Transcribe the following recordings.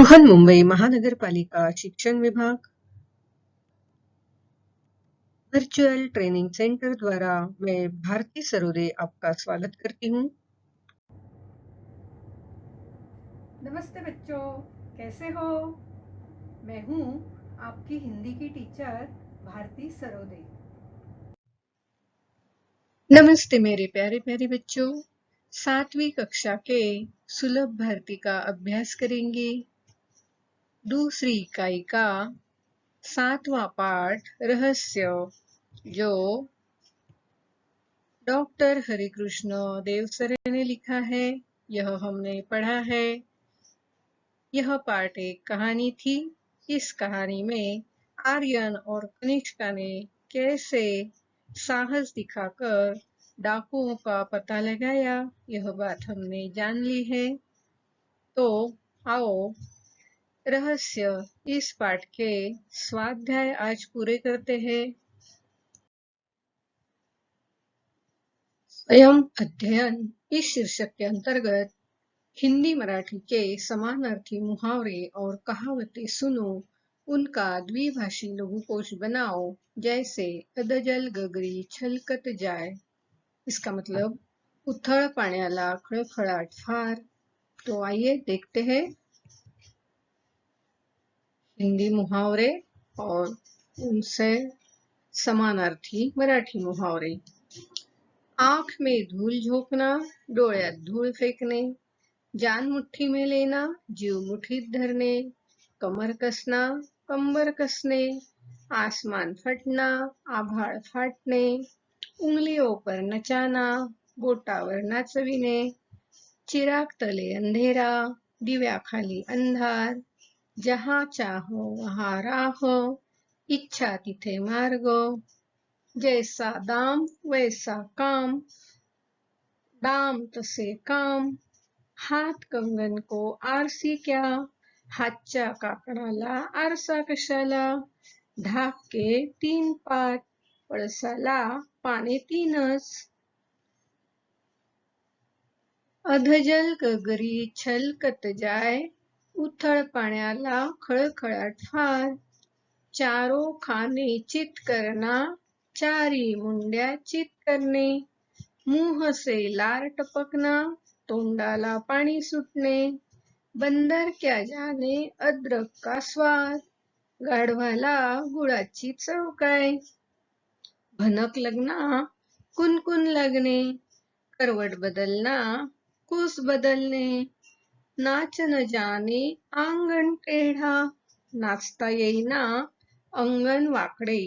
बृहन्मुंबई महानगरपालिका शिक्षण विभाग वर्चुअल ट्रेनिंग सेंटर द्वारा मैं भारती सरोदे आपका स्वागत करती हूँ। नमस्ते बच्चों, कैसे हो? मैं हूँ आपकी हिंदी की टीचर भारती सरोदे। नमस्ते मेरे प्यारे प्यारे बच्चों, 7वीं कक्षा के सुलभ भारती का अभ्यास करेंगे। दूसरी इकाई का 7वां पाठ रहस्य, जो डॉक्टर हरिकृष्ण देवसरे ने लिखा है, यह हमने पढ़ा है। यह पाठ एक कहानी थी। इस कहानी में आर्यन और कनिष्का ने कैसे साहस दिखाकर डाकुओं का पता लगाया, यह बात हमने जान ली है। तो आओ रहस्य इस पाठ के स्वाध्याय आज पूरे करते हैं। स्वयं अध्ययन इस शीर्षक के अंतर्गत हिंदी मराठी के समानार्थी मुहावरे और कहावतें सुनो, उनका द्विभाषी लघुकोश बनाओ, जैसे अदजल गगरी छलकत जाय। इसका मतलब उथळ पाण्याला खळखळाट फार। तो आइए देखते हैं हिंदी मुहावरे और उनसे समानार्थी मराठी मुहावरे। आंख में धूल झोंकना, डोळ्यात धूळ फेकणे, जान मुट्ठी में लेना, जीव मुठीत धरने, कमर कसना, कंबर कसने, आसमान फटना, आभाळ फाटणे, उंगलियों पर नचाना, बोटावर नाचविणे, चिराग तले अंधेरा, दिव्याखाली अंधार, जहाँ चाहो वहाँ राह, इच्छा तिथे मार्ग, जैसा दाम वैसा काम, दाम तसे काम, हात कंगन को आरसी क्या, हातच्या काकणाला आरसा कशाला, ढाके 3 पात, पळसाला पाने 3च. अधजल गगरी छलकत जाय, उथळ पाण्याला खळखळाट फार, चारो खाने चित करना, चारी मुंड्या चित करणे, मुंह से लार टपकना, तोंडाला पाणी सुटणे, बंदर क्या जाने अद्रक का स्वाद, गाढवाला गुळाची चव काय, भनक लगना, कुणकुण लगणे, करवट बदलना, कुस बदलणे, नाच न जाने आंगण टेढा, नाचता येईना अंगण वाकडे,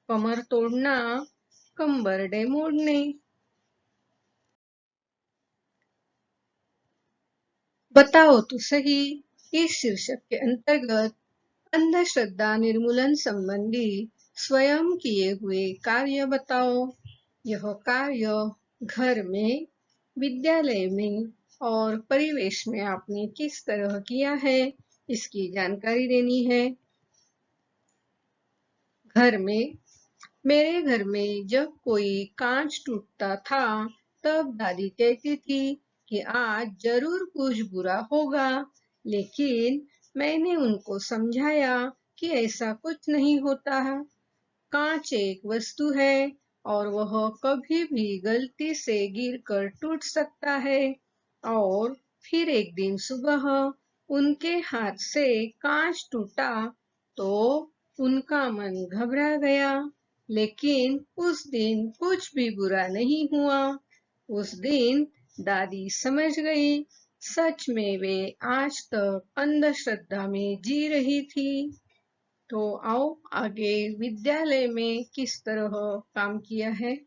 कमर तोडना, कंबरडे मोडणे. बताओ तो सही इस शीर्षक के अंतर्गत अंधश्रद्धा निर्मूलन संबंधी स्वयं किए हुए कार्य बताओ। यह कार्य घर में, विद्यालय में और परिवेश में आपने किस तरह किया है, इसकी जानकारी देनी है। घर में, मेरे घर में जब कोई कांच टूटता था, तब दादी कहती थी कि आज जरूर कुछ बुरा होगा, लेकिन मैंने उनको समझाया कि ऐसा कुछ नहीं होता है। कांच एक वस्तु है और वह कभी भी गलती से गिरकर टूट सकता है। और फिर एक दिन सुबह उनके हाथ से कांच टूटा तो उनका मन घबरा गया, लेकिन उस दिन कुछ भी बुरा नहीं हुआ। उस दिन दादी समझ गई, सच में वे आज तक अंधश्रद्धा में जी रही थी। तो आओ आगे विद्यालय में किस तरह काम किया है।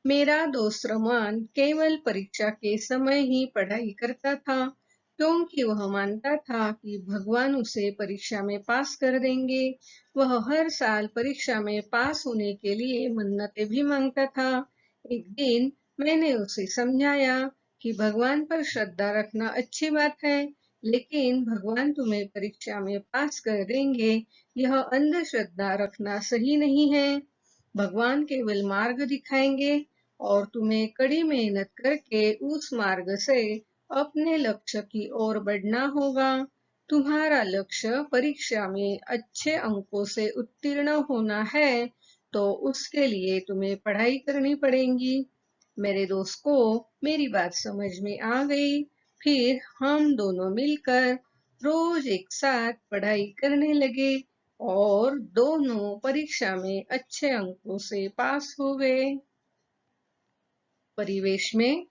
मेरा दोस्त रमन केवल परीक्षा के समय ही पढ़ाई करता था, क्योंकि वह मानता था कि भगवान उसे परीक्षा में पास कर देंगे। वह हर साल परीक्षा में पास होने के लिए मन्नतें भी मांगता था। एक दिन मैंने उसे समझाया कि भगवान पर श्रद्धा रखना अच्छी बात है, लेकिन भगवान तुम्हें परीक्षा में पास कर देंगे, यह अंधश्रद्धा रखना सही नहीं है। भगवान केवल मार्ग दिखाएंगे और तुम्हें कड़ी मेहनत करके उस मार्ग से अपने लक्ष्य की ओर बढ़ना होगा। तुम्हारा लक्ष्य परीक्षा में अच्छे अंकों से उत्तीर्ण होना है, तो उसके लिए तुम्हें पढ़ाई करनी पड़ेगी। मेरे दोस्त को मेरी बात समझ में आ गई। फिर हम दोनों मिलकर रोज एक साथ पढ़ाई करने लगे और दोनों परीक्षा में अच्छे अंकों से पास हो गए। परिवेश में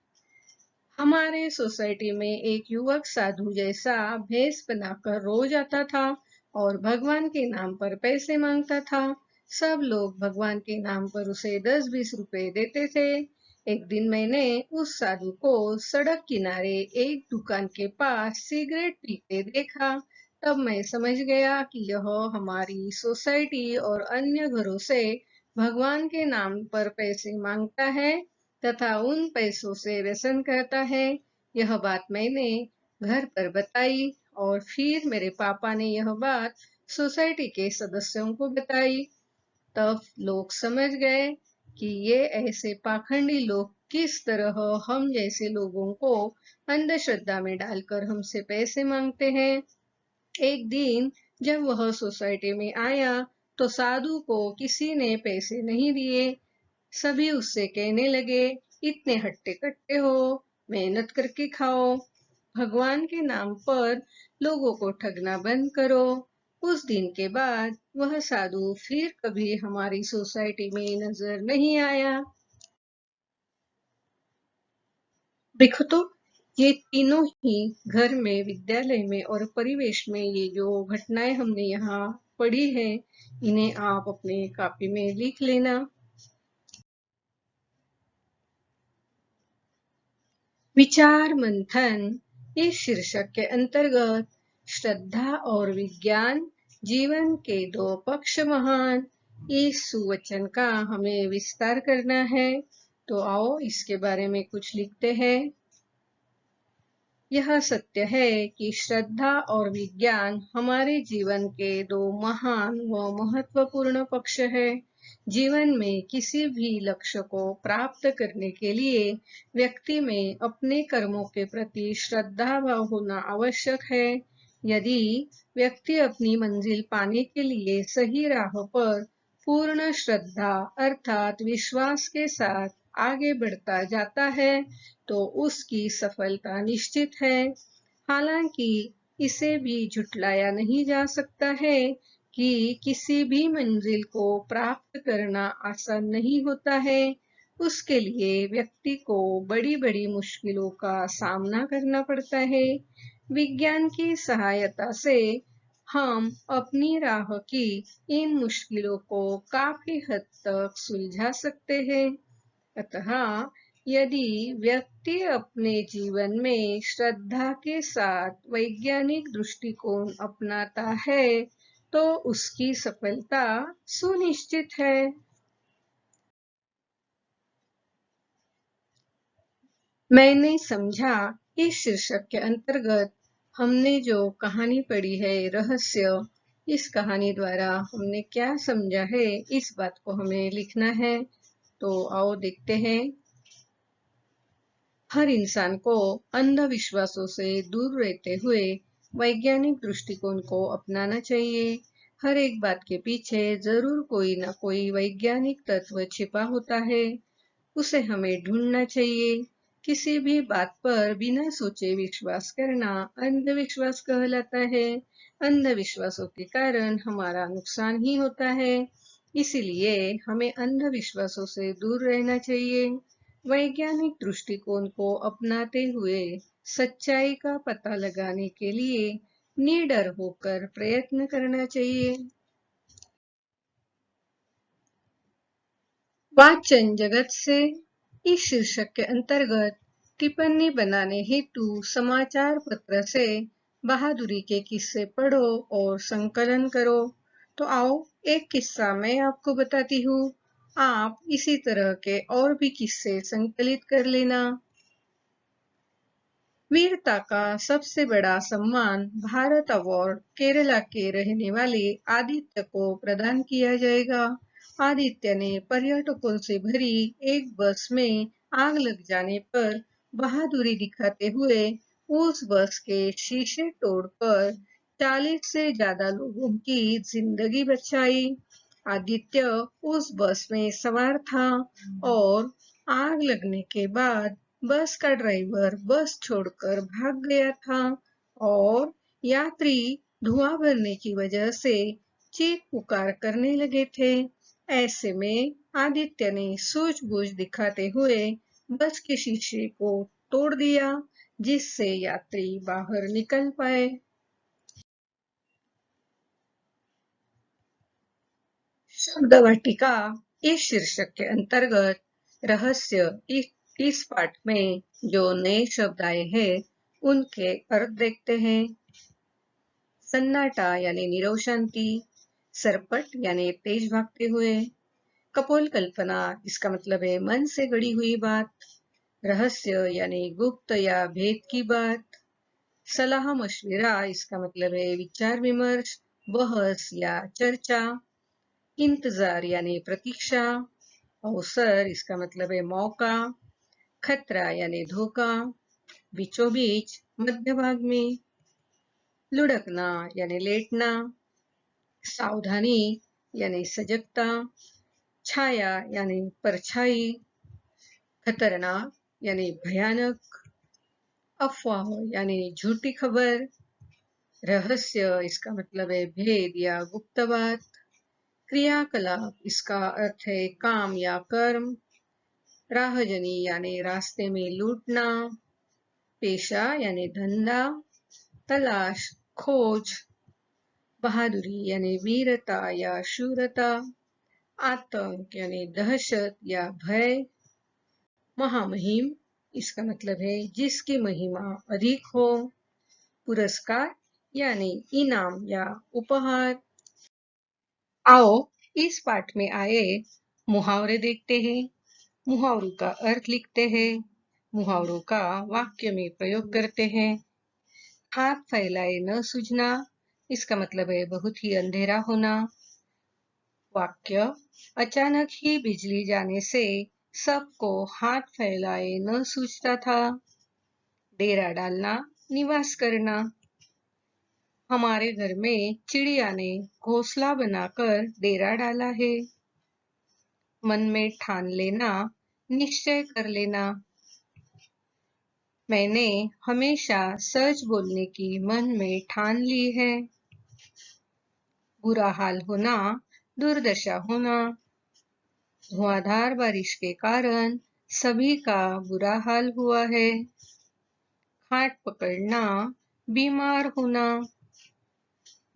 हमारे सोसाइटी में एक युवक साधु जैसा भेष बनाकर रोज आता था और भगवान के नाम पर पैसे मांगता था। सब लोग भगवान के नाम पर उसे 10-20 रुपए देते थे। एक दिन मैंने उस साधु को सड़क किनारे एक दुकान के पास सिगरेट पीते देखा। तब मैं समझ गया कि यह हमारी सोसाइटी और अन्य घरों से भगवान के नाम पर पैसे मांगता है तथा उन पैसों से व्यसन करता है। यह बात मैंने घर पर बताई और फिर मेरे पापा ने यह बात सोसाइटी के सदस्यों को बताई। तब लोग समझ गए कि ये ऐसे पाखंडी लोग किस तरह हम जैसे लोगों को अंधश्रद्धा में डालकर हमसे पैसे मांगते हैं। एक दिन जब वह सोसाइटी में आया तो साधु को किसी ने पैसे नहीं दिए। सभी उससे कहने लगे, इतने हट्टे कट्टे हो, मेहनत करके खाओ, भगवान के नाम पर लोगों को ठगना बंद करो। उस दिन के बाद वह साधु फिर कभी हमारी सोसाइटी में नजर नहीं आया। देखो तो, ये तीनों ही घर में, विद्यालय में और परिवेश में ये जो घटनाएं हमने यहाँ पढ़ी है, इन्हें आप अपने कॉपी में लिख लेना। विचार मंथन इस शीर्षक के अंतर्गत श्रद्धा और विज्ञान, जीवन के दो पक्ष महान, इस सुवचन का हमें विस्तार करना है। तो आओ इसके बारे में कुछ लिखते हैं। यह सत्य है कि श्रद्धा और विज्ञान हमारे जीवन के दो महान व महत्वपूर्ण पक्ष है। जीवन में किसी भी लक्ष्य को प्राप्त करने के लिए व्यक्ति में अपने कर्मों के प्रति श्रद्धा भाव होना आवश्यक है। यदि व्यक्ति अपनी मंजिल पाने के लिए सही राह पर पूर्ण श्रद्धा अर्थात विश्वास के साथ आगे बढ़ता जाता है, तो उसकी सफलता निश्चित है। हालांकि इसे भी झुठलाया नहीं जा सकता है कि किसी भी मंजिल को प्राप्त करना आसान नहीं होता है। उसके लिए व्यक्ति को बड़ी-बड़ी मुश्किलों का सामना करना पड़ता है। विज्ञान की सहायता से हम अपनी राह की इन मुश्किलों को काफी हद तक सुलझा सकते हैं। अतः यदि व्यक्ति अपने जीवन में श्रद्धा के साथ वैज्ञानिक दृष्टिकोण अपनाता है, तो उसकी सफलता सुनिश्चित है। मैंने समझा इस शीर्षक के अंतर्गत हमने जो कहानी पढ़ी है रहस्य, इस कहानी द्वारा हमने क्या समझा है, इस बात को हमें लिखना है। तो आओ देखते हैं। हर इंसान को अंधविश्वासों से दूर रहते हुए वैज्ञानिक दृष्टिकोण को अपनाना चाहिए। हर एक बात के पीछे जरूर कोई ना कोई वैज्ञानिक तत्व छिपा होता है, उसे हमें ढूंढना चाहिए। किसी भी बात पर बिना सोचे विश्वास करना अंधविश्वास कहलाता है। अंधविश्वासों के कारण हमारा नुकसान ही होता है। इसीलिए हमें अंधविश्वासों से दूर रहना चाहिए। वैज्ञानिक दृष्टिकोण को अपनाते हुए सच्चाई का पता लगाने के लिए निडर होकर प्रयत्न करना चाहिए। वाचन जगत से इस शीर्षक के अंतर्गत टिप्पणी बनाने हेतु समाचार पत्र से बहादुरी के किस्से पढ़ो और संकलन करो। तो आओ एक किस्सा मैं आपको बताती हूँ। आप इसी तरह के और भी किस्से संकलित कर लेना। वीरता का सबसे बड़ा सम्मान भारत अवार्ड केरला के रहने वाले आदित्य को प्रदान किया जाएगा। आदित्य ने पर्यटकों से भरी एक बस में आग लग जाने पर बहादुरी दिखाते हुए उस बस के शीशे तोड़कर 40 से ज्यादा लोगों की जिंदगी बचाई। आदित्य उस बस में सवार था और आग लगने के बाद बस का ड्राइवर बस छोड़कर भाग गया था और यात्री धुआं भरने की वजह से चीख पुकार करने लगे थे। ऐसे में आदित्य ने सूझबूझ दिखाते हुए बस के शीशे को तोड़ दिया, जिससे यात्री बाहर निकल पाए। शब्द वाटिका इस शीर्षक के अंतर्गत रहस्य इस पाठ में जो नए शब्द आए हैं उनके अर्थ देखते हैं। सन्नाटा यानी नीरव शांति, सरपट यानी तेज भागते हुए, कपोल कल्पना इसका मतलब है मन से गढ़ी हुई बात, रहस्य यानी गुप्त या भेद की बात, सलाह मशविरा इसका मतलब है विचार विमर्श, बहस या चर्चा, इंतजार यानी प्रतीक्षा, अवसर इसका मतलब है मौका, खतरा यानी धोखा, बीचों बीच मध्य भाग में, लुढ़कना यानी लेटना, सावधानी यानी सजगता, छाया यानी परछाई, खतरनाक यानी भयानक, अफवाह यानी झूठी खबर, रहस्य इसका मतलब है भेद या गुप्त बात, क्रियाकलाप इसका अर्थ है काम या कर्म, राहजनी यानी रास्ते में लूटना, पेशा यानी धंधा, तलाश खोज, बहादुरी यानी वीरता या शूरता, आतंक यानी दहशत या भय, महामहिम इसका मतलब है जिसकी महिमा अधिक हो, पुरस्कार यानी इनाम या उपहार। आओ इस पाठ में आए मुहावरे देखते हैं, मुहावरों का अर्थ लिखते हैं, मुहावरों का वाक्य में प्रयोग करते हैं। हाथ फैलाए न सूझना इसका मतलब है बहुत ही अंधेरा होना। वाक्य, अचानक ही बिजली जाने से सबको हाथ फैलाए न सूझता था। डेरा डालना, निवास करना। हमारे घर में चिड़िया ने घोंसला बनाकर डेरा डाला है। मन में ठान लेना, निश्चय कर लेना। मैंने हमेशा सच बोलने की मन में ठान ली है। बुरा हाल होना, दुर्दशा होना। धुआंधार बारिश के कारण सभी का बुरा हाल हुआ है। खाट पकड़ना, बीमार होना।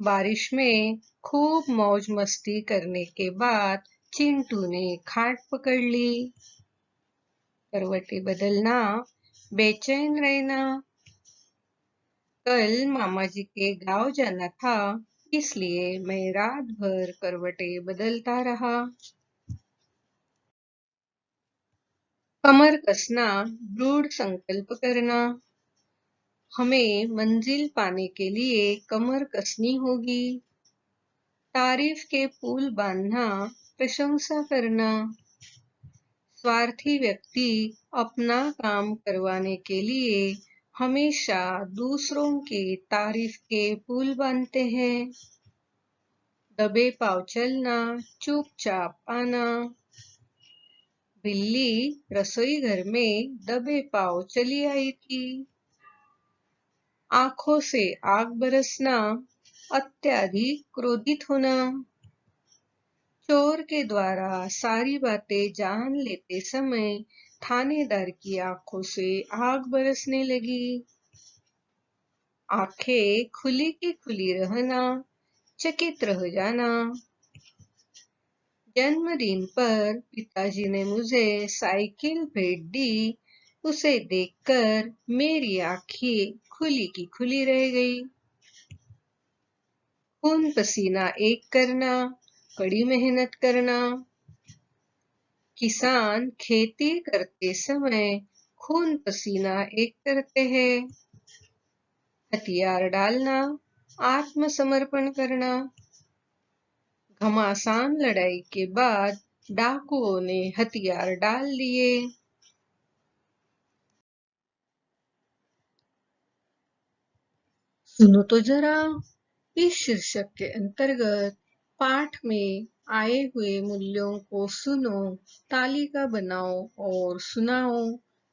बारिश में खूब मौज मस्ती करने के बाद चिंटू ने खाट पकड़ ली। करवटें बदलना, बेचैन रहना। कल मामा जी के गांव जाना था, इसलिए मैं रात भर करवटें बदलता रहा। कमर कसना, दृढ़ संकल्प करना। हमें मंजिल पाने के लिए कमर कसनी होगी। तारीफ के पुल बांधना, प्रशंसा करना। स्वार्थी व्यक्ति अपना काम करवाने के लिए हमेशा दूसरों की तारीफ के पुल बांधते हैं। दबे पांव चलना, चुपचाप आना। बिल्ली रसोई घर में दबे पांव चली आई थी। आंखों से आग बरसना, अत्यधिक क्रोधित होना। चोर के द्वारा सारी बातें जान लेते समय थानेदार की आंखों से आग बरसने लगी। आंखें खुली की खुली रहना, चकित रह जाना। जन्मदिन पर पिताजी ने मुझे साइकिल भेंट दी, उसे देखकर मेरी आंखें खुली की खुली रह गई। खून पसीना एक करना, कड़ी मेहनत करना। किसान खेती करते समय खून पसीना एक करते हैं। हथियार डालना, आत्मसमर्पण करना। घमासान लड़ाई के बाद डाकुओं ने हथियार डाल दिए। सुनो तो जरा, इस शीर्षक के अंतर्गत पाठ में आए हुए मूल्यों को सुनो, तालिका बनाओ और सुनाओ।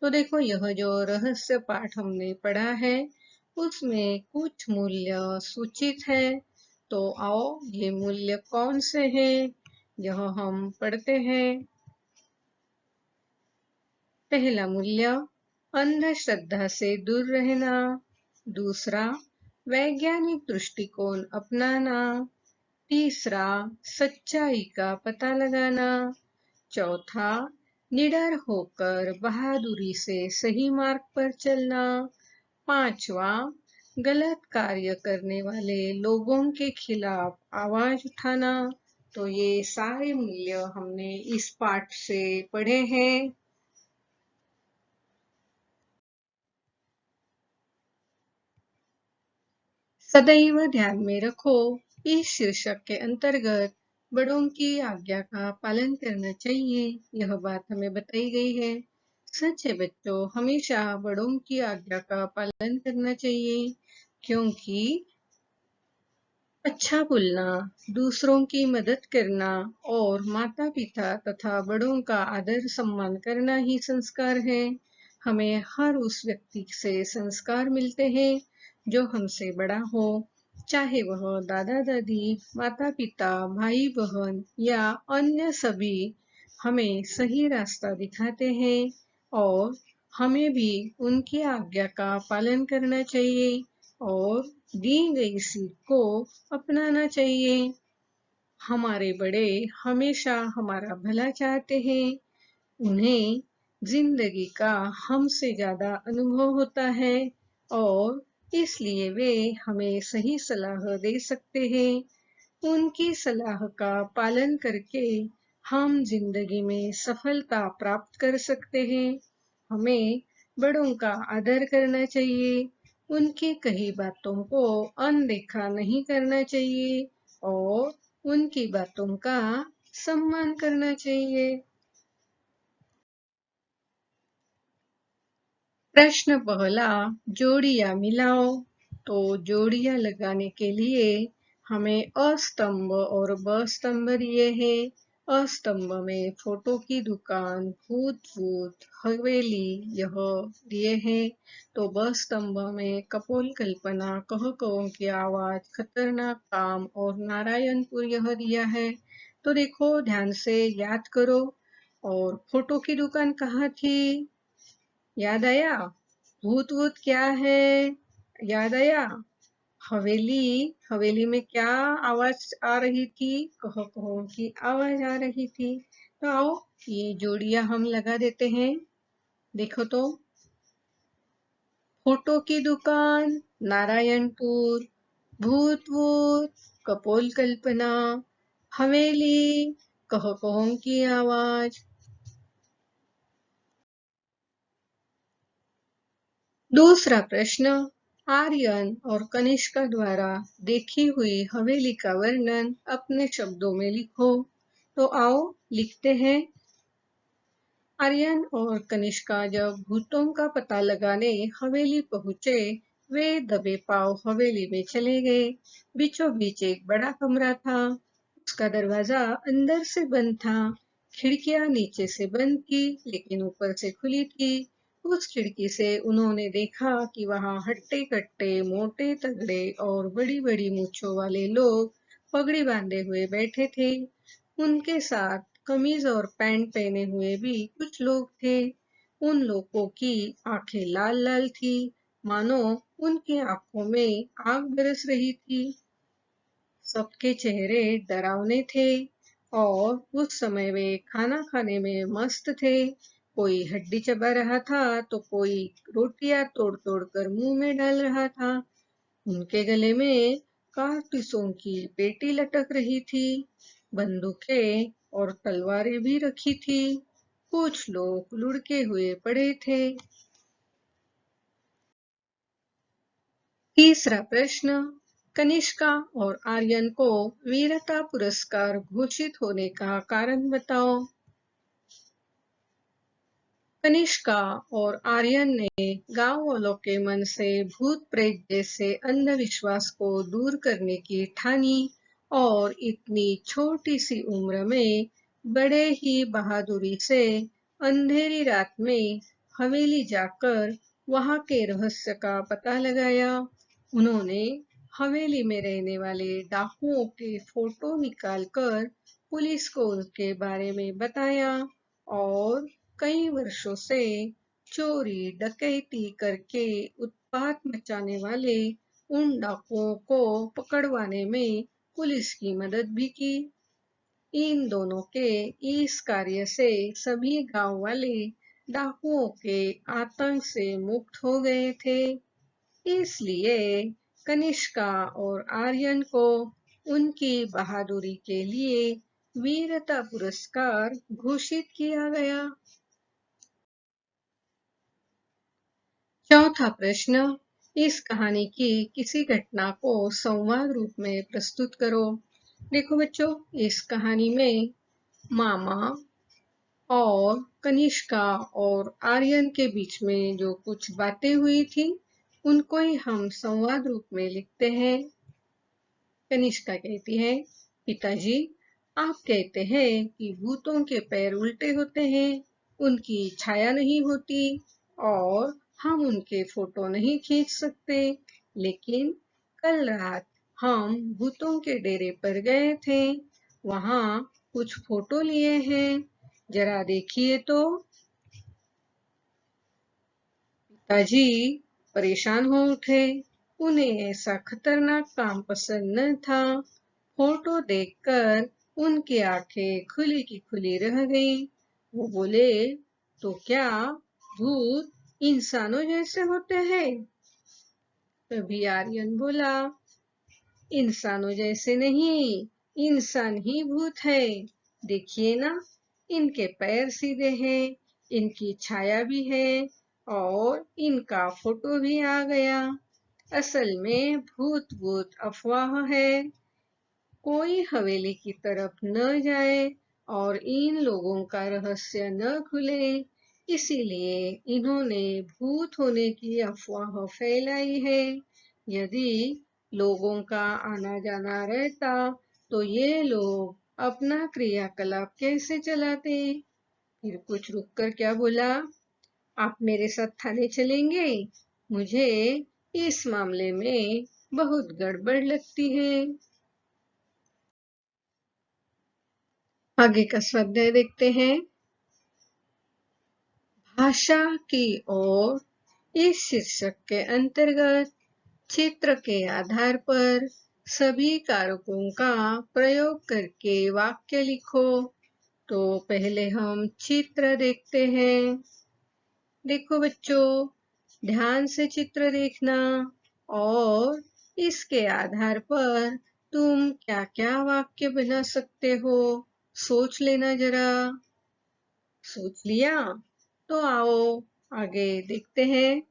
तो देखो, यह जो रहस्य पाठ हमने पढ़ा है उसमें कुछ मूल्य सूचित है। तो आओ, ये मूल्य कौन से हैं यह हम पढ़ते हैं। पहला मूल्य, अंधश्रद्धा से दूर रहना। दूसरा, वैज्ञानिक दृष्टिकोण अपनाना। तीसरा, सच्चाई का पता लगाना। चौथा, निडर होकर बहादुरी से सही मार्ग पर चलना। पांचवा, गलत कार्य करने वाले लोगों के खिलाफ आवाज उठाना। तो ये सारे मूल्य हमने इस पाठ से पढ़े हैं। सदैव ध्यान में रखो, इस शीर्षक के अंतर्गत बड़ों की आज्ञा का पालन करना चाहिए, यह बात हमें बताई गई है। सच है बच्चों, हमेशा बड़ों की आज्ञा का पालन करना चाहिए, क्योंकि अच्छा बोलना, दूसरों की मदद करना और माता पिता तथा बड़ों का आदर सम्मान करना ही संस्कार है। हमें हर उस व्यक्ति से संस्कार मिलते हैं जो हमसे बड़ा हो, चाहे वह दादा दादी, माता पिता, भाई बहन या अन्य सभी हमें सही रास्ता दिखाते हैं और हमें भी उनकी आज्ञा का पालन करना चाहिए और दी गई सीख को अपनाना चाहिए। हमारे बड़े हमेशा हमारा भला चाहते हैं, उन्हें जिंदगी का हमसे ज्यादा अनुभव होता है और इसलिए वे हमें सही सलाह दे सकते हैं। उनकी सलाह का पालन करके हम जिंदगी में सफलता प्राप्त कर सकते हैं। हमें बड़ों का आदर करना चाहिए, उनकी कही बातों को अनदेखा नहीं करना चाहिए और उनकी बातों का सम्मान करना चाहिए। प्रश्न पहला, जोड़ियां मिलाओ। तो जोड़ियां लगाने के लिए हमें अस्तंभ और ब स्तंभ दिए हैं। अस्तंभ में फोटो की दुकान, भूत भूत, हवेली यह दिए हैं। तो ब स्तंभ में कपोल कल्पना, कह कहों की आवाज, खतरनाक काम और नारायणपुर यह दिया है। तो देखो, ध्यान से याद करो। और फोटो की दुकान कहाँ थी, याद आया? भूत वूत क्या है, याद आया? हवेली, हवेली में क्या आवाज आ रही थी, कह कहो की आवाज आ रही थी। तो आओ, ये जोड़ियां हम लगा देते हैं। देखो तो, फोटो की दुकान, नारायणपुर, भूत वूत, कपोल कल्पना, हवेली, कह कहो की आवाज। दूसरा प्रश्न, आर्यन और कनिष्का द्वारा देखी हुई हवेली का वर्णन अपने शब्दों में लिखो। तो आओ लिखते हैं। आर्यन और कनिष्का जब भूतों का पता लगाने हवेली पहुंचे, वे दबे पांव हवेली में चले गए। बीचों बीच एक बड़ा कमरा था, उसका दरवाजा अंदर से बंद था। खिड़कियां नीचे से बंद की लेकिन ऊपर से खुली थी। उस खिड़की से उन्होंने देखा कि वहां हट्टे कट्टे, मोटे तगड़े और बड़ी बड़ी मूछों वाले लोग पगड़ी बांधे हुए बैठे थे। उनके साथ कमीज और पैंट पहने हुए भी कुछ लोग थे। उन लोगों की आंखें लाल लाल थी, मानो उनकी आंखों में आग बरस रही थी। सबके चेहरे डरावने थे और उस समय वे खाना खाने में मस्त थे। कोई हड्डी चबा रहा था तो कोई रोटियां तोड़ तोड़ कर मुंह में डाल रहा था। उनके गले में कारतूसों की पेटी लटक रही थी, बंदूकें और तलवारें भी रखी थी। कुछ लोग लुढ़के हुए पड़े थे। तीसरा प्रश्न, कनिष्का और आर्यन को वीरता पुरस्कार घोषित होने का कारण बताओ। कनिष्का और आर्यन ने गांव वालों के मन से भूत प्रेत जैसे अंधविश्वास को दूर करने की ठानी और इतनी छोटी सी उम्र में बड़े ही बहादुरी से अंधेरी रात में हवेली जाकर वहां के रहस्य का पता लगाया। उन्होंने हवेली में रहने वाले डाकुओं के फोटो निकालकर पुलिस को उनके बारे में बताया और कई वर्षों से चोरी डकैती करके उत्पात मचाने वाले उन डाकुओं को पकड़वाने में पुलिस की मदद भी की। इन दोनों के इस कार्य से सभी गांव वाले डाकुओं के आतंक से मुक्त हो गए थे। इसलिए कनिष्का और आर्यन को उनकी बहादुरी के लिए वीरता पुरस्कार घोषित किया गया। चौथा प्रश्न, इस कहानी की किसी घटना को संवाद रूप में प्रस्तुत करो। देखो बच्चों, इस कहानी में मामा और कनिष्का और आर्यन के बीच में जो कुछ बातें हुई थी उनको ही हम संवाद रूप में लिखते हैं। कनिष्का कहती है, पिताजी आप कहते हैं कि भूतों के पैर उल्टे होते हैं, उनकी छाया नहीं होती और हम उनके फोटो नहीं खींच सकते, लेकिन कल रात हम भूतों के डेरे पर गए थे, वहां कुछ फोटो लिए हैं, जरा देखिए तो। पिताजी परेशान हो उठे, उन्हें ऐसा खतरनाक काम पसंद न था। फोटो देखकर उनकी आंखें खुली की खुली रह गईं। वो बोले, तो क्या भूत इंसानों जैसे होते हैं? तभी आर्यन बोला, इंसानों जैसे नहीं, इंसान ही भूत है। देखिए ना, इनके पैर सीधे हैं, इनकी छाया भी है और इनका फोटो भी आ गया। असल में भूत भूत अफवाह है। कोई हवेली की तरफ न जाए और इन लोगों का रहस्य न खुले, इसीलिए इन्होंने भूत होने की अफवाह फैलाई है। यदि लोगों का आना जाना रहता तो ये लोग अपना क्रियाकलाप कैसे चलाते? फिर कुछ रुककर क्या बोला, आप मेरे साथ थाने चलेंगे? मुझे इस मामले में बहुत गड़बड़ लगती है। आगे का स्वाध्याय देखते हैं। भाषा की ओर, इस शीर्षक के अंतर्गत चित्र के आधार पर सभी कारकों का प्रयोग करके वाक्य लिखो। तो पहले हम चित्र देखते हैं। देखो बच्चों, ध्यान से चित्र देखना और इसके आधार पर तुम क्या-क्या वाक्य बना सकते हो, सोच लेना जरा। सोच लिया? तो आओ आगे देखते हैं।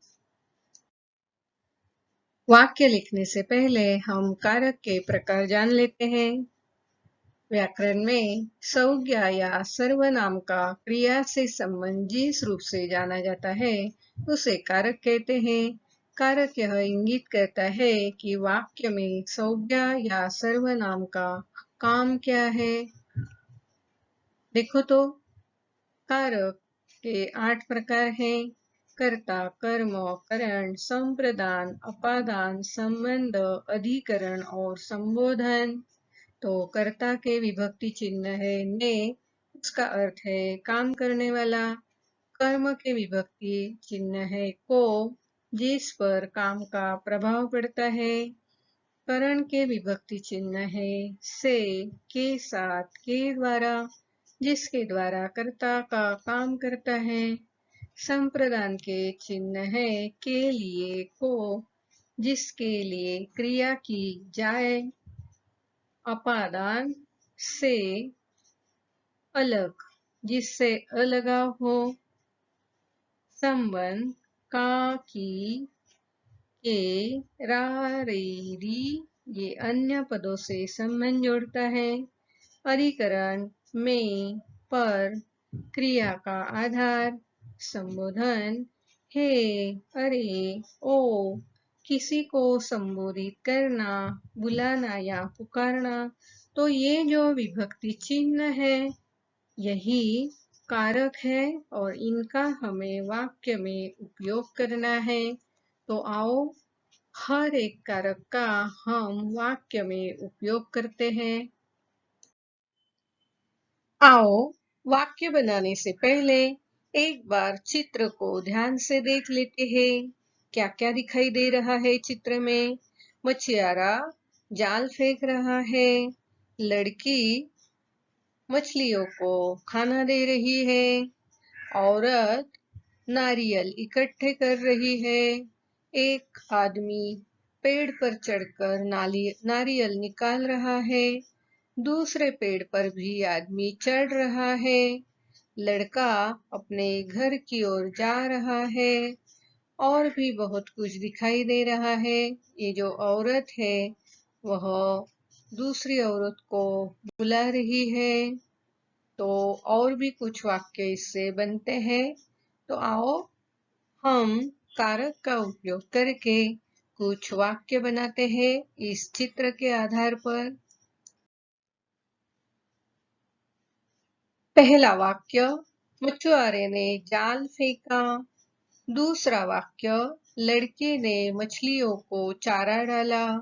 वाक्य लिखने से पहले हम कारक के प्रकार जान लेते हैं। व्याकरण में संज्ञा या सर्वनाम का क्रिया से संबंध जिस रूप से जाना जाता है उसे कारक कहते हैं। कारक यह इंगित करता है कि वाक्य में संज्ञा या सर्वनाम का काम क्या है। देखो तो, कारक के 8 प्रकार हैं। कर्ता, कर्म, करण, संप्रदान, अपादान, संबंध, अधिकरण और संबोधन। तो कर्ता के विभक्ति चिन्ह है ने, उसका अर्थ है काम करने वाला। कर्म के विभक्ति चिन्ह है को, जिस पर काम का प्रभाव पड़ता है। करण के विभक्ति चिन्ह है से, के साथ, के द्वारा, जिसके द्वारा कर्ता का काम करता है। संप्रदान के चिन्ह है के लिए, को, जिसके लिए क्रिया की जाए। अपादान से, अलग, जिससे अलगाव हो। संबंध का, की, के, रा, रे, री, ये अन्य पदों से संबंध जोड़ता है। अधिकरण में, पर, क्रिया का आधार। संबोधन हे, अरे, ओ, किसी को संबोधित करना, बुलाना या पुकारना, तो ये जो विभक्ति चिन्ह है यही कारक है और इनका हमें वाक्य में उपयोग करना है। तो आओ हर एक कारक का हम वाक्य में उपयोग करते हैं। आओ वाक्य बनाने से पहले एक बार चित्र को ध्यान से देख लेते हैं। क्या क्या दिखाई दे रहा है चित्र में? मछुआरा जाल फेंक रहा है, लड़की मछलियों को खाना दे रही है, औरत नारियल इकट्ठे कर रही है, एक आदमी पेड़ पर चढ़कर नारियल निकाल रहा है, दूसरे पेड़ पर भी आदमी चढ़ रहा है, लड़का अपने घर की ओर जा रहा है, और भी बहुत कुछ दिखाई दे रहा है। ये जो औरत है वह दूसरी औरत को बुला रही है। तो और भी कुछ वाक्य इससे बनते हैं। तो आओ हम कारक का उपयोग करके कुछ वाक्य बनाते हैं इस चित्र के आधार पर। पहला वाक्य, मछुआरे ने जाल फेंका। दूसरा वाक्य, लड़के ने मछलियों को चारा डाला।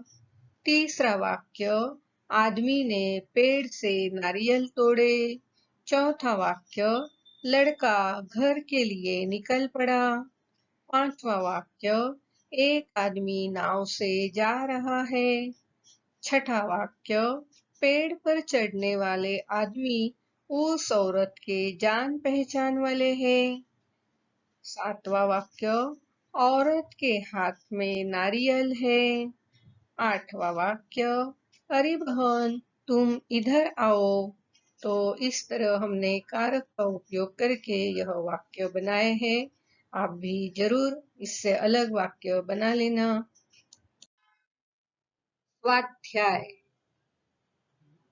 तीसरा वाक्य, आदमी ने पेड़ से नारियल तोड़े। चौथा वाक्य, लड़का घर के लिए निकल पड़ा। पांचवा वाक्य, एक आदमी नाव से जा रहा है। छठा वाक्य, पेड़ पर चढ़ने वाले आदमी उस औरत के जान पहचान वाले हैं। सातवां वाक्य, औरत के हाथ में नारियल है। आठवां वाक्य, अरे बहन तुम इधर आओ। तो इस तरह हमने कारक का उपयोग करके यह वाक्य बनाए हैं। आप भी जरूर इससे अलग वाक्य बना लेना। स्वाध्याय।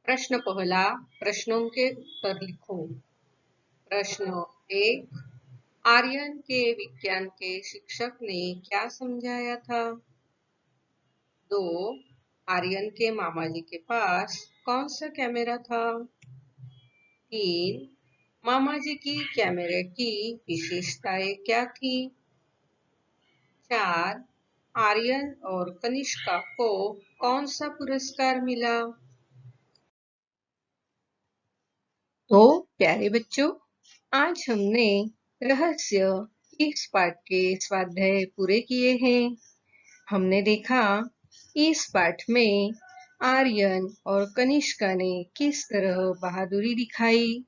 प्रश्न पहला, प्रश्नों के उत्तर लिखो। प्रश्न 1, आर्यन के विज्ञान के शिक्षक ने क्या समझाया था? 2, आर्यन के मामा जी के पास कौन सा कैमरा था? 3, मामा जी की कैमरे की विशेषताएं क्या थी? 4, आर्यन और कनिष्का को कौन सा पुरस्कार मिला? तो प्यारे बच्चों, आज हमने रहस्य इस पाठ के स्वाध्याय पूरे किए हैं। हमने देखा इस पाठ में आर्यन और कनिष्का ने किस तरह बहादुरी दिखाई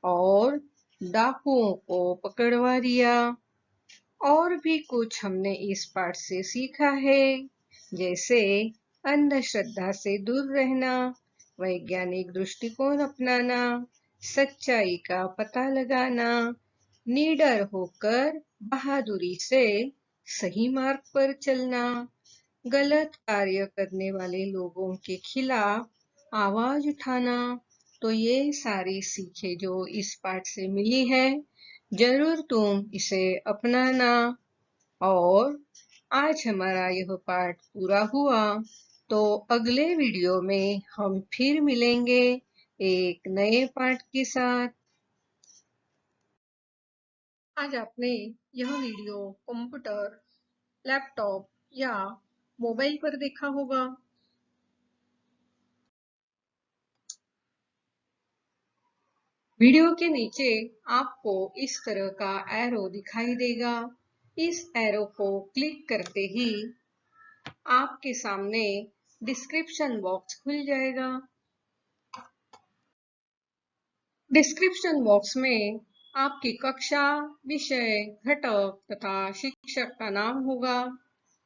और डाकुओं को पकड़वा दिया। और भी कुछ हमने इस पाठ से सीखा है, जैसे अंधश्रद्धा से दूर रहना, वैज्ञानिक दृष्टिकोण अपनाना, सच्चाई का पता लगाना, निडर होकर बहादुरी से सही मार्ग पर चलना, गलत कार्य करने वाले लोगों के खिलाफ आवाज उठाना। तो ये सारी सीखें जो इस पाठ से मिली है, जरूर तुम इसे अपनाना। और आज हमारा यह पाठ पूरा हुआ, तो अगले वीडियो में हम फिर मिलेंगे एक नए पाठ के साथ। आज आपने यह वीडियो कंप्यूटर, लैपटॉप या मोबाइल पर देखा होगा। वीडियो के नीचे आपको इस तरह का एरो दिखाई देगा। इस एरो को क्लिक करते ही आपके सामने डिस्क्रिप्शन बॉक्स खुल जाएगा। डिस्क्रिप्शन बॉक्स में आपकी कक्षा, विषय, घटक तथा शिक्षक का नाम होगा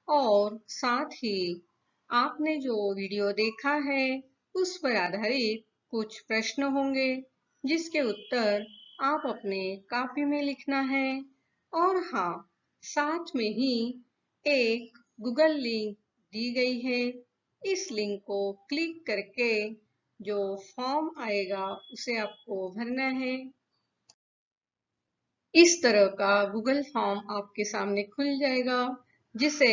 और साथ ही आपने जो वीडियो देखा है उस पर आधारित कुछ प्रश्न होंगे जिसके उत्तर आप अपने कॉपी में लिखना है। और हाँ, साथ में ही एक गूगल लिंक दी गई है। इस लिंक को क्लिक करके जो फॉर्म आएगा उसे आपको भरना है। इस तरह का गूगल फॉर्म आपके सामने खुल जाएगा, जिसे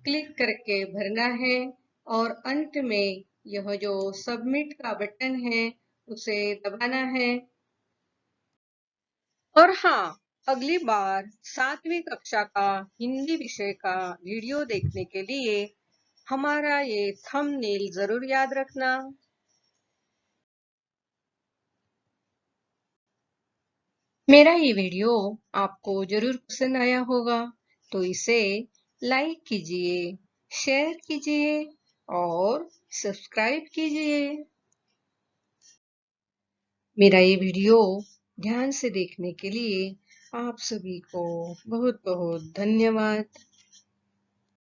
क्लिक करके भरना है और अंत में यह जो सबमिट का बटन है उसे दबाना है। और हाँ, अगली बार 7वीं कक्षा का हिंदी विषय का वीडियो देखने के लिए हमारा ये थंबनेल जरूर याद रखना। मेरा ये वीडियो आपको जरूर पसंद आया होगा, तो इसे लाइक कीजिए, शेयर कीजिए और सब्सक्राइब कीजिए। मेरा ये वीडियो ध्यान से देखने के लिए आप सभी को बहुत बहुत धन्यवाद।